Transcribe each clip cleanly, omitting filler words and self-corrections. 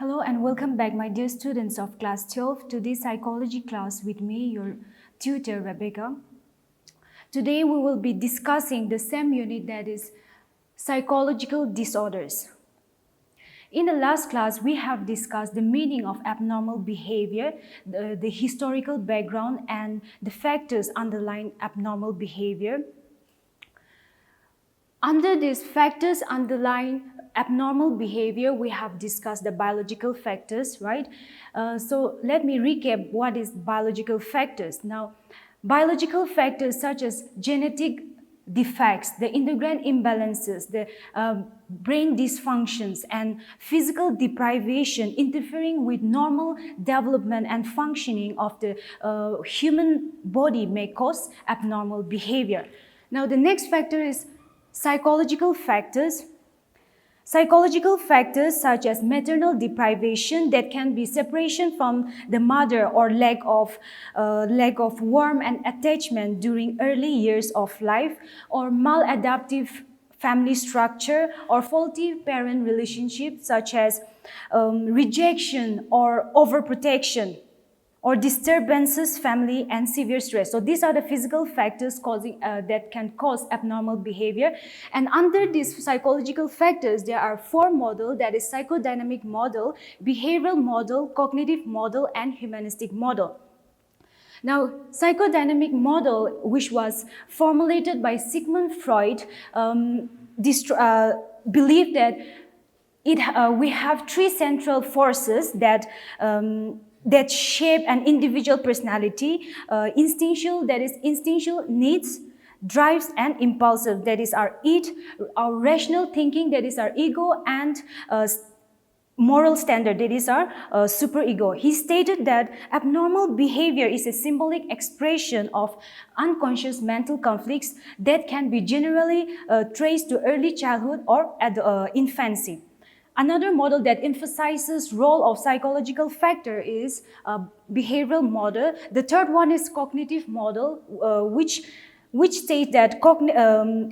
Hello and welcome back, my dear students of class 12 to this psychology class with me, your tutor Rebecca. Today we will be discussing the same unit, that is psychological disorders. In the last class, we have discussed the meaning of abnormal behavior, the historical background and the factors underlying abnormal behavior. Under these factors underlying abnormal behavior, we have discussed the biological factors, right? So let me recap what is biological factors. Now, biological factors such as genetic defects, the endocrine imbalances, the brain dysfunctions, and physical deprivation interfering with normal development and functioning of the human body may cause abnormal behavior. Now, the next factor is psychological factors. Psychological factors such as maternal deprivation, that can be separation from the mother or lack of warmth and attachment during early years of life, or maladaptive family structure, or faulty parent relationships such as rejection or overprotection, or disturbances, family, and severe stress. So these are the physical factors that can cause abnormal behavior. And under these psychological factors, there are four models, that is psychodynamic model, behavioral model, cognitive model, and humanistic model. Now, psychodynamic model, which was formulated by Sigmund Freud, believed that we have three central forces that shape an individual personality: instinctual, that is instinctual needs, drives, and impulsive, that is our id, our rational thinking, that is our ego, and moral standard, that is our superego. He stated that abnormal behavior is a symbolic expression of unconscious mental conflicts that can be generally traced to early childhood or at infancy. Another model that emphasizes role of psychological factor is behavioral model. The third one is cognitive model, which states that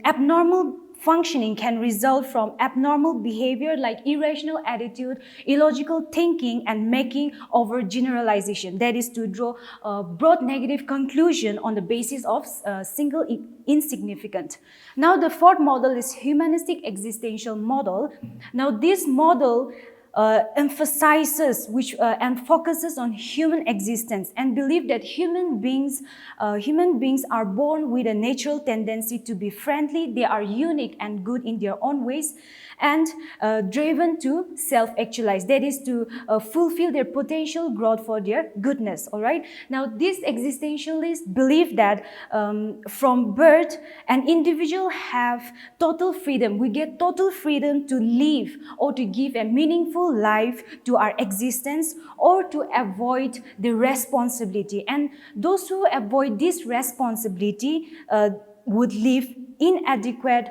abnormal functioning can result from abnormal behavior like irrational attitude, illogical thinking, and making overgeneralization. That is to draw a broad negative conclusion on the basis of single insignificant. Now the fourth model is humanistic existential model. Now this model emphasizes and focuses on human existence and believe that human beings are born with a natural tendency to be friendly. They are unique and good in their own ways, and driven to self-actualize, that is to fulfill their potential growth for their goodness. All right. Now these existentialists believe that from birth an individual have total freedom. We get total freedom to live or to give a meaningful life to our existence, or to avoid the responsibility. And those who avoid this responsibility would live inadequate,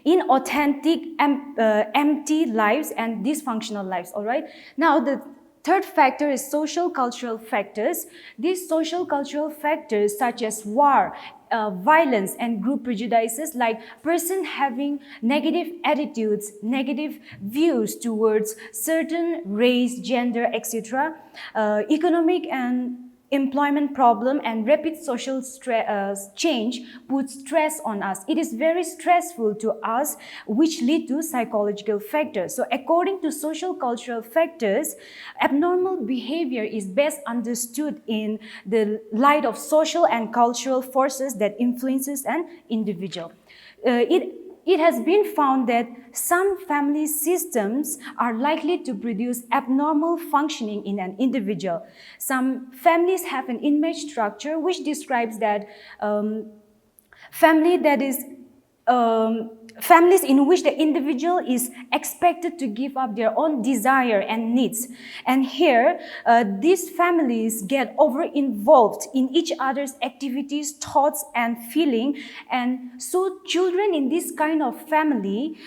inauthentic, empty lives and dysfunctional lives. All right. Now the third factor is social cultural factors. These social cultural factors such as war, violence, and group prejudices, like person having negative attitudes, negative views towards certain race, gender, etc., economic and employment problem, and rapid social change puts stress on us. It is very stressful to us, which lead to psychological factors. So according to social cultural factors, abnormal behavior is best understood in the light of social and cultural forces that influences an individual. It has been found that some family systems are likely to produce abnormal functioning in an individual. Some families have an image structure which describes that families in which the individual is expected to give up their own desire and needs. And here, these families get over-involved in each other's activities, thoughts, and feeling. And so children in this kind of family,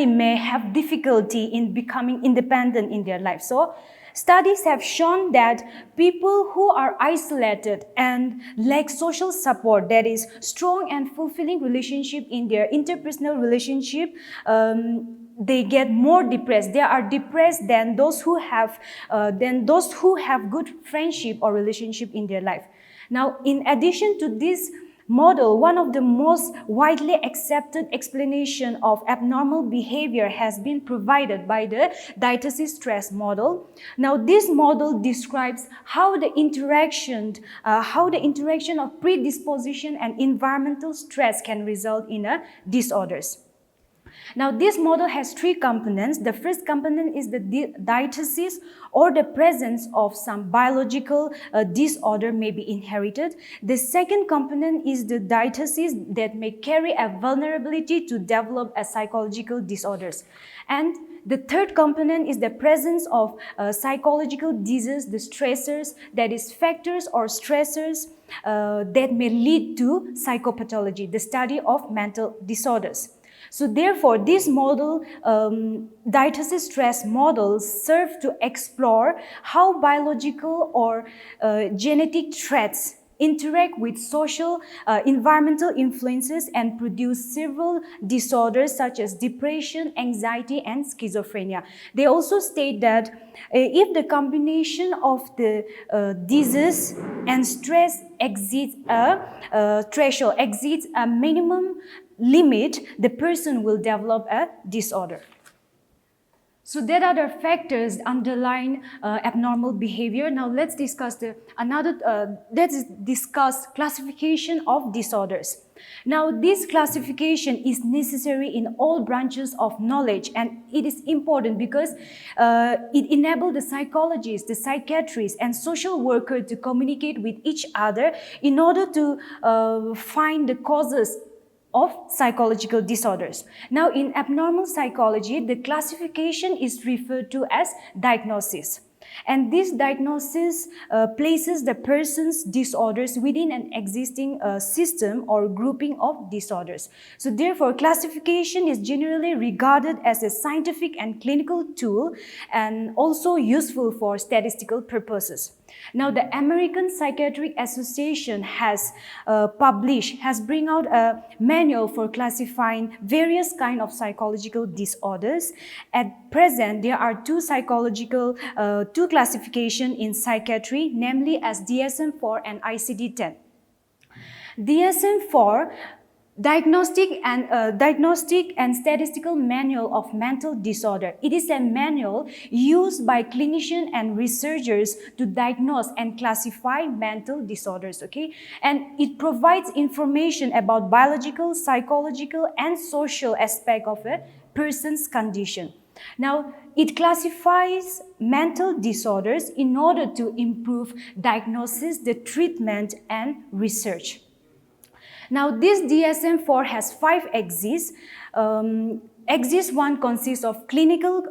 may have difficulty in becoming independent in their life. So Studies have shown that people who are isolated and lack social support, that is strong and fulfilling relationship in their interpersonal relationship, they get more depressed. They are depressed than those who have good friendship or relationship in their life. Now, in addition to this model, one of the most widely accepted explanation of abnormal behavior has been provided by the diathesis stress model. Now, this model describes how the interaction of predisposition and environmental stress can result in disorders. Now, this model has three components. The first component is the diathesis, or the presence of some biological disorder may be inherited. The second component is the diathesis that may carry a vulnerability to develop a psychological disorders. And the third component is the presence of psychological disease, the stressors, that is factors or stressors that may lead to psychopathology, the study of mental disorders. So therefore, this model, diathesis stress models, serve to explore how biological or genetic traits interact with social environmental influences and produce several disorders such as depression, anxiety, and schizophrenia. They also state that if the combination of the disease and stress exceeds a threshold, exceeds a minimum limit, the person will develop a disorder. So that are the factors underlying abnormal behavior. Now let's discuss classification of disorders. Now this classification is necessary in all branches of knowledge, and it is important because it enables the psychologists, the psychiatrists, and social workers to communicate with each other in order to find the causes of psychological disorders. Now, in abnormal psychology, the classification is referred to as diagnosis. And this diagnosis places the person's disorders within an existing system or grouping of disorders. So therefore, classification is generally regarded as a scientific and clinical tool and also useful for statistical purposes. Now, the American Psychiatric Association has bring out a manual for classifying various kinds of psychological disorders. At present, there are two classifications in psychiatry, namely as DSM-4 and ICD-10. DSM-4, Diagnostic and Statistical Manual of Mental Disorder. It is a manual used by clinicians and researchers to diagnose and classify mental disorders, okay? And it provides information about biological, psychological, and social aspect of a person's condition. Now, it classifies mental disorders in order to improve diagnosis, the treatment, and research. Now, this DSM-4 has 5 axes. Axis 1 consists of clinical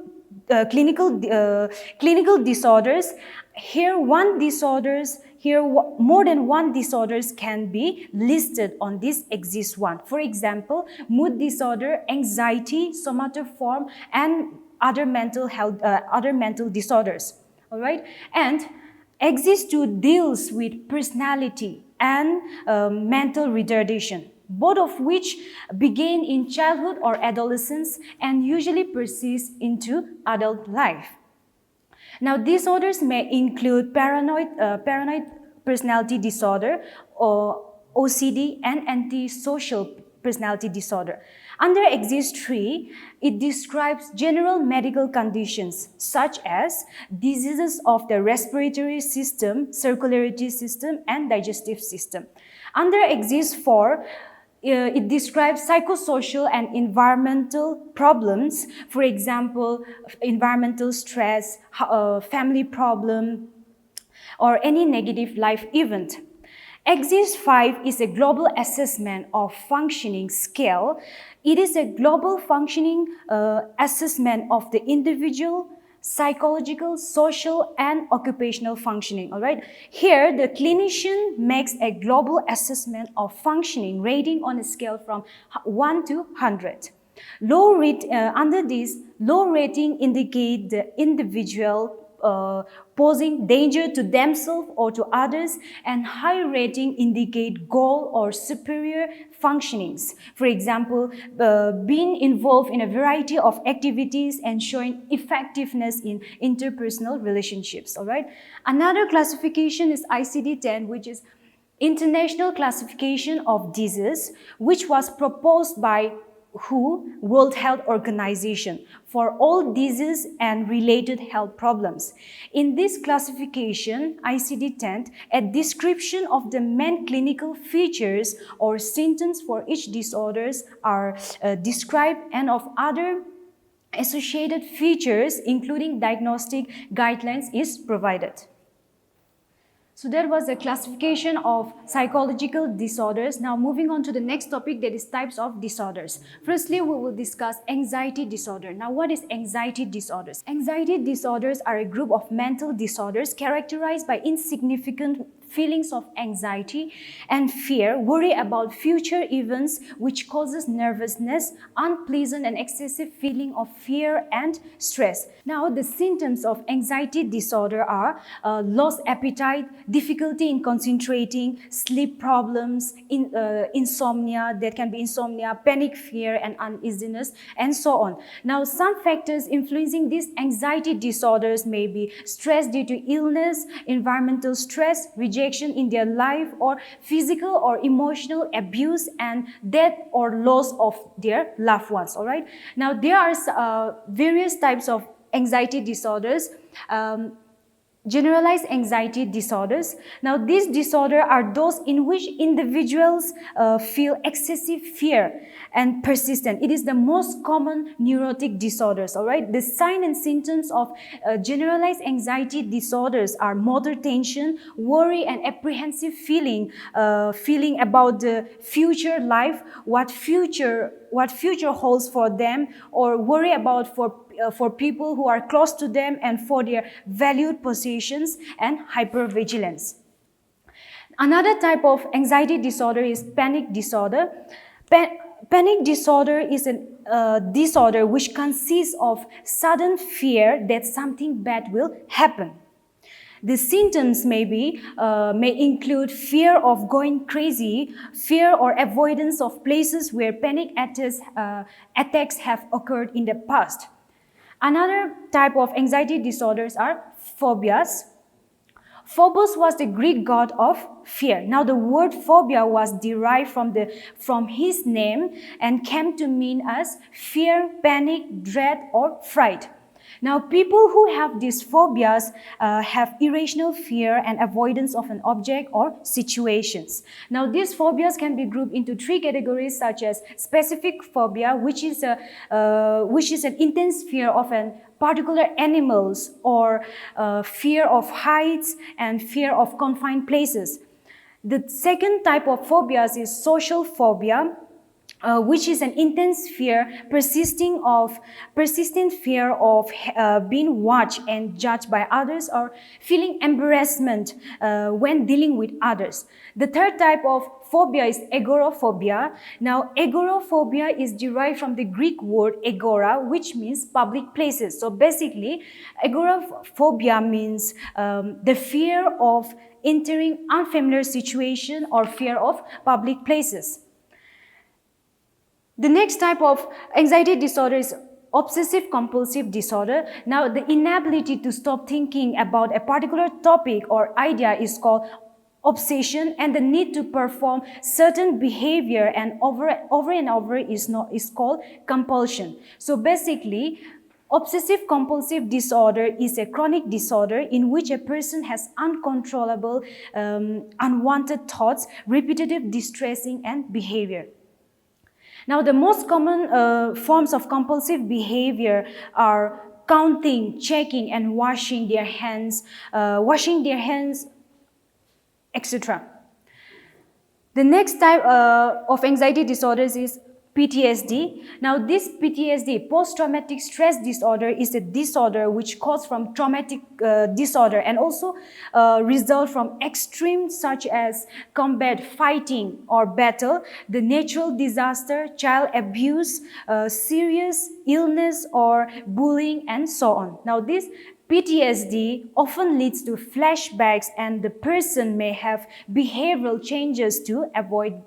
disorders. Here, more than one disorders can be listed on this axis 1. For example, mood disorder, anxiety, somatoform, and other mental disorders. All right, and axis 2 deals with personality and mental retardation, both of which begin in childhood or adolescence and usually persist into adult life. Now, disorders may include paranoid personality disorder, or OCD, and antisocial personality disorder. Under Axis 3, it describes general medical conditions such as diseases of the respiratory system, circulatory system, and digestive system. Under Axis 4, it describes psychosocial and environmental problems, for example, environmental stress, family problem, or any negative life event. Axis 5 is a global assessment of functioning scale. It is a global functioning assessment of the individual, psychological, social, and occupational functioning, all right? Here, the clinician makes a global assessment of functioning, rating on a scale from 1 to 100. Under this, low rating indicate the individual posing danger to themselves or to others, and high rating indicate goal or superior functionings. For example, being involved in a variety of activities and showing effectiveness in interpersonal relationships. All right. Another classification is ICD-10, which is International Classification of Disease, which was proposed by WHO, World Health Organization, for all diseases and related health problems. In this classification, ICD-10, a description of the main clinical features or symptoms for each disorders are described, and of other associated features, including diagnostic guidelines, is provided. So that was the classification of psychological disorders. Now moving on to the next topic, that is types of disorders. Firstly, we will discuss anxiety disorder. Now what is anxiety disorders? Anxiety disorders are a group of mental disorders characterized by insignificant feelings of anxiety and fear, worry about future events, which causes nervousness, unpleasant and excessive feeling of fear and stress. Now, the symptoms of anxiety disorder are lost appetite, difficulty in concentrating, sleep problems, insomnia, that can be insomnia, panic, fear and uneasiness, and so on. Now, some factors influencing these anxiety disorders may be stress due to illness, environmental stress, rejection in their life, or physical or emotional abuse and death or loss of their loved ones. All right. Now there are various types of anxiety disorders. Generalized anxiety disorders. Now, these disorders are those in which individuals feel excessive fear and persistent. It is the most common neurotic disorders, all right? The signs and symptoms of generalized anxiety disorders are motor tension, worry and apprehensive feeling about the future life, what future holds for them, or worry about for people who are close to them and for their valued possessions, and hypervigilance. Another type of anxiety disorder is panic disorder. Panic disorder is a disorder which consists of sudden fear that something bad will happen. The symptoms may include fear of going crazy, fear or avoidance of places where panic attacks have occurred in the past. Another type of anxiety disorders are phobias. Phobos was the Greek god of fear. Now the word phobia was derived from his name and came to mean as fear, panic, dread or fright. Now, people who have these phobias have irrational fear and avoidance of an object or situations. Now, these phobias can be grouped into three categories, such as specific phobia, which is an intense fear of an particular animals, or fear of heights and fear of confined places. The second type of phobias is social phobia, which is an intense fear, persistent fear of being watched and judged by others, or feeling embarrassment when dealing with others. The third type of phobia is agoraphobia. Now, agoraphobia is derived from the Greek word agora, which means public places. So basically, agoraphobia means the fear of entering unfamiliar situation or fear of public places. The next type of anxiety disorder is obsessive compulsive disorder. Now, the inability to stop thinking about a particular topic or idea is called obsession, and the need to perform certain behavior and over and over is called compulsion. So basically, obsessive compulsive disorder is a chronic disorder in which a person has uncontrollable, unwanted thoughts, repetitive distressing and behavior. Now, the most common forms of compulsive behavior are counting, checking, and washing their hands, etc. The next type of anxiety disorders is PTSD. Now, this PTSD, post-traumatic stress disorder, is a disorder which caused from traumatic disorder and also result from extremes such as combat, fighting or battle, the natural disaster, child abuse, serious illness or bullying, and so on. Now, this PTSD often leads to flashbacks, and the person may have behavioral changes to avoid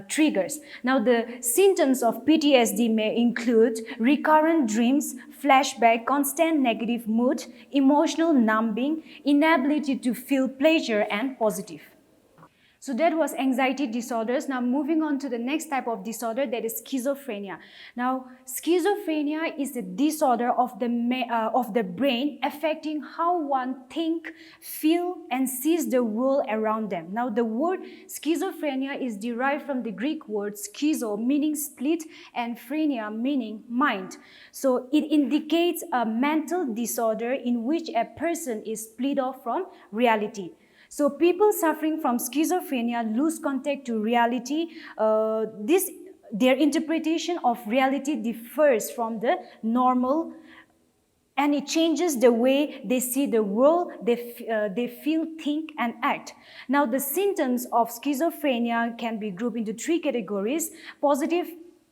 triggers. Now, the symptoms of PTSD may include recurrent dreams, flashback, constant negative mood, emotional numbing, inability to feel pleasure and positive. So that was anxiety disorders. Now moving on to the next type of disorder, that is schizophrenia. Now schizophrenia is a disorder of the brain affecting how one think, feel and sees the world around them. Now the word schizophrenia is derived from the Greek word schizo, meaning split, and phrenia, meaning mind. So it indicates a mental disorder in which a person is split off from reality. So people suffering from schizophrenia lose contact to reality. Their interpretation of reality differs from the normal, and it changes the way they see the world, they feel, think, and act. Now, the symptoms of schizophrenia can be grouped into three categories: positive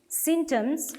symptoms,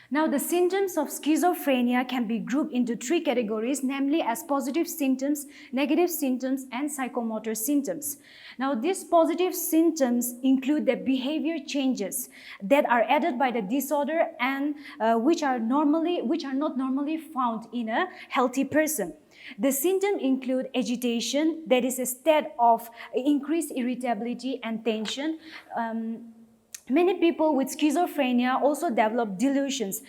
Now, the symptoms of schizophrenia can be grouped into three categories, namely as positive symptoms, negative symptoms, and psychomotor symptoms. Now, these positive symptoms include the behavior changes that are added by the disorder and which are not normally found in a healthy person. The symptoms include agitation, that is a state of increased irritability and tension. Many people with schizophrenia also develop delusions.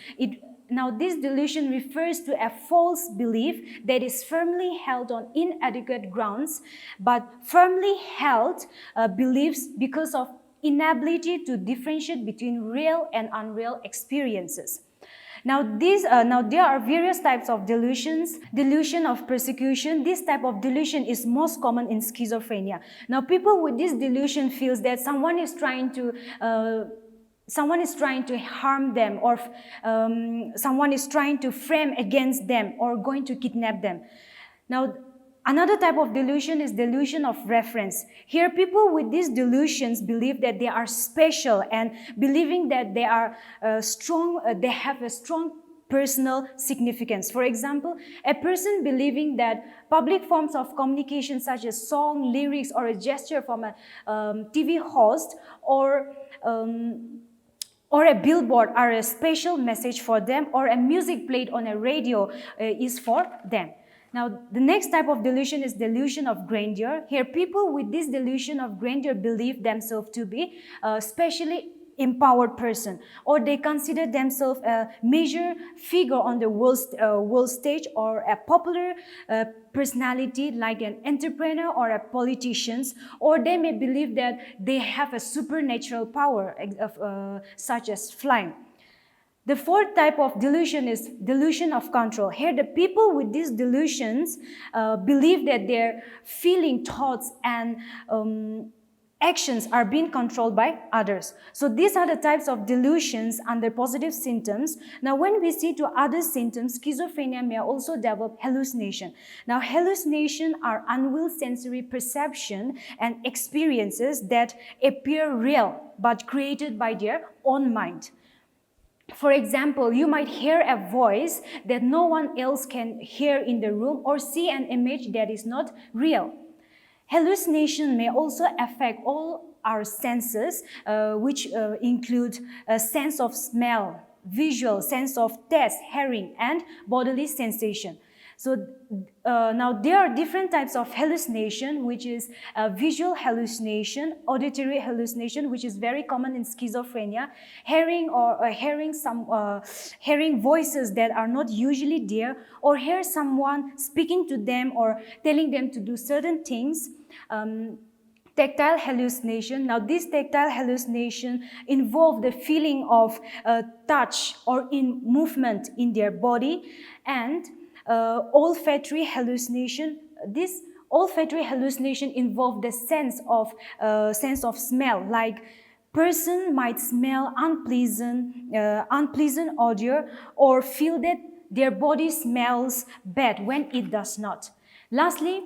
Now, this delusion refers to a false belief that is firmly held on inadequate grounds, but firmly held beliefs because of inability to differentiate between real and unreal experiences. Now, there are various types of delusions. Delusion of persecution. This type of delusion is most common in schizophrenia. Now, people with this delusion feels that someone is trying to harm them, or someone is trying to frame against them or going to kidnap them. Now, another type of delusion is delusion of reference. Here, people with these delusions believe that they are special and believing that they are they have a strong personal significance. For example, a person believing that public forms of communication such as song, lyrics, or a gesture from a TV host or a billboard are a special message for them, or a music played on a radio is for them. Now, the next type of delusion is delusion of grandeur. Here, people with this delusion of grandeur believe themselves to be a specially empowered person, or they consider themselves a major figure on the world stage, or a popular personality like an entrepreneur or a politician, or they may believe that they have a supernatural power such as flying. The fourth type of delusion is delusion of control. Here, the people with these delusions believe that their feeling, thoughts, and actions are being controlled by others. So these are the types of delusions under positive symptoms. Now, when we see to other symptoms, schizophrenia may also develop hallucination. Now, hallucination are unreal sensory perception and experiences that appear real but created by their own mind. For example, you might hear a voice that no one else can hear in the room, or see an image that is not real. Hallucination may also affect all our senses, which include a sense of smell, visual, sense of taste, hearing, and bodily sensation. So now there are different types of hallucination, which is visual hallucination, auditory hallucination, which is very common in schizophrenia, hearing voices that are not usually there, or hear someone speaking to them or telling them to do certain things. Tactile hallucination. Now, this tactile hallucination involve the feeling of touch or in movement in their body. And olfactory hallucination. This olfactory hallucination involve the sense of smell, like Person might smell unpleasant odor or feel that their body smells bad when it does not. Lastly,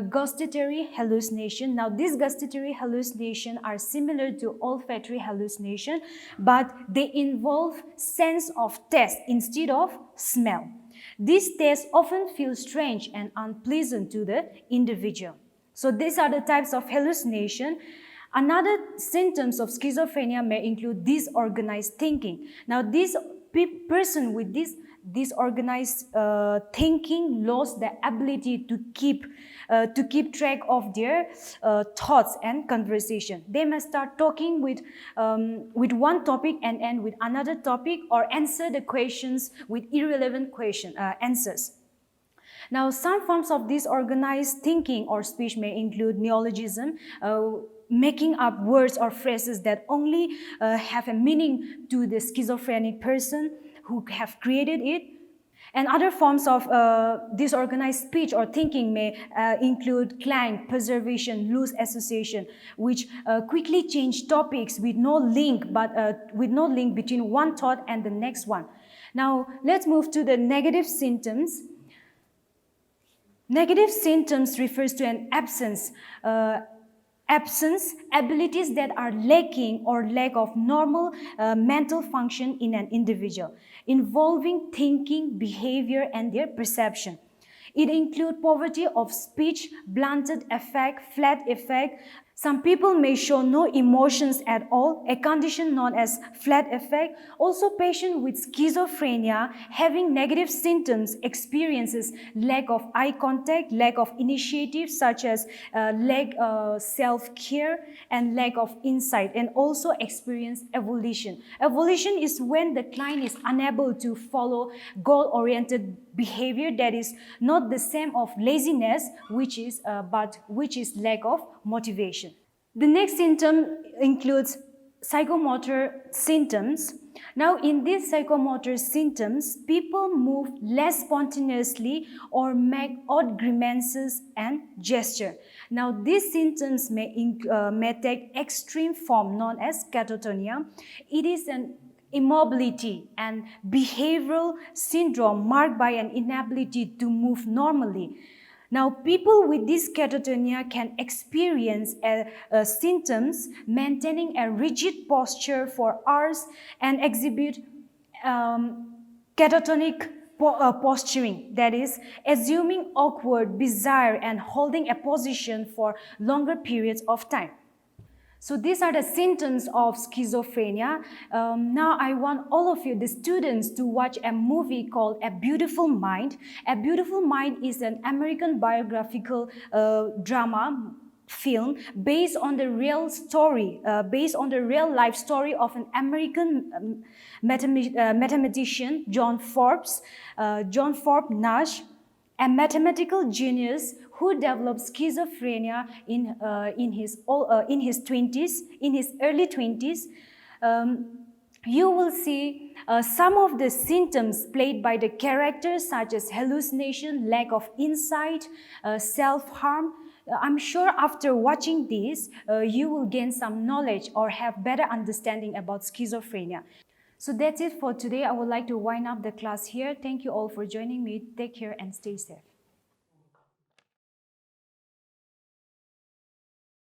gustatory hallucination. Now, these gustatory hallucinations are similar to olfactory hallucination, but they involve sense of taste instead of smell. These tastes often feel strange and unpleasant to the individual. So these are the types of hallucination. Another symptoms of schizophrenia may include disorganized thinking. Now, this person with this disorganized thinking lost the ability to keep track of their thoughts and conversation. They may start talking with one topic and end with another topic, or answer the questions with irrelevant answers. Now, some forms of disorganized thinking or speech may include neologism, making up words or phrases that only have a meaning to the schizophrenic person who have created it. And other forms of disorganized speech or thinking may include clang, preservation, loose association, which quickly change topics with no link between one thought and the next one. Now, let's move to the negative symptoms. Negative symptoms refers to an absence, abilities that are lacking or lack of normal mental function in an individual, involving thinking, behavior, and their perception. It includes poverty of speech, blunted affect, flat affect. Some people may show no emotions at all, a condition known as flat affect. Also, patients with schizophrenia having negative symptoms experiences lack of eye contact, lack of initiative such as lack of self-care, and lack of insight, and also experience evolution. Evolution is when the client is unable to follow goal-oriented behavior that is not the same of laziness, which is lack of motivation. The next symptom includes psychomotor symptoms. Now, in these psychomotor symptoms, people move less spontaneously or make odd grimaces and gesture. Now, these symptoms may take extreme form known as catatonia. It is an immobility and behavioral syndrome marked by an inability to move normally. Now, people with this catatonia can experience symptoms maintaining a rigid posture for hours and exhibit catatonic posturing, that is, assuming awkward, bizarre, and holding a position for longer periods of time. So these are the symptoms of schizophrenia. Now I want all of you, the students, to watch a movie called A Beautiful Mind. A Beautiful Mind is an American biographical drama film based on the real life story of an American mathematician, John Forbes Nash, a mathematical genius who developed schizophrenia in his early 20s. You will see some of the symptoms played by the characters, such as hallucination, lack of insight, self-harm. I'm sure after watching this, you will gain some knowledge or have better understanding about schizophrenia. So that's it for today. I would like to wind up the class here. Thank you all for joining me. Take care and stay safe.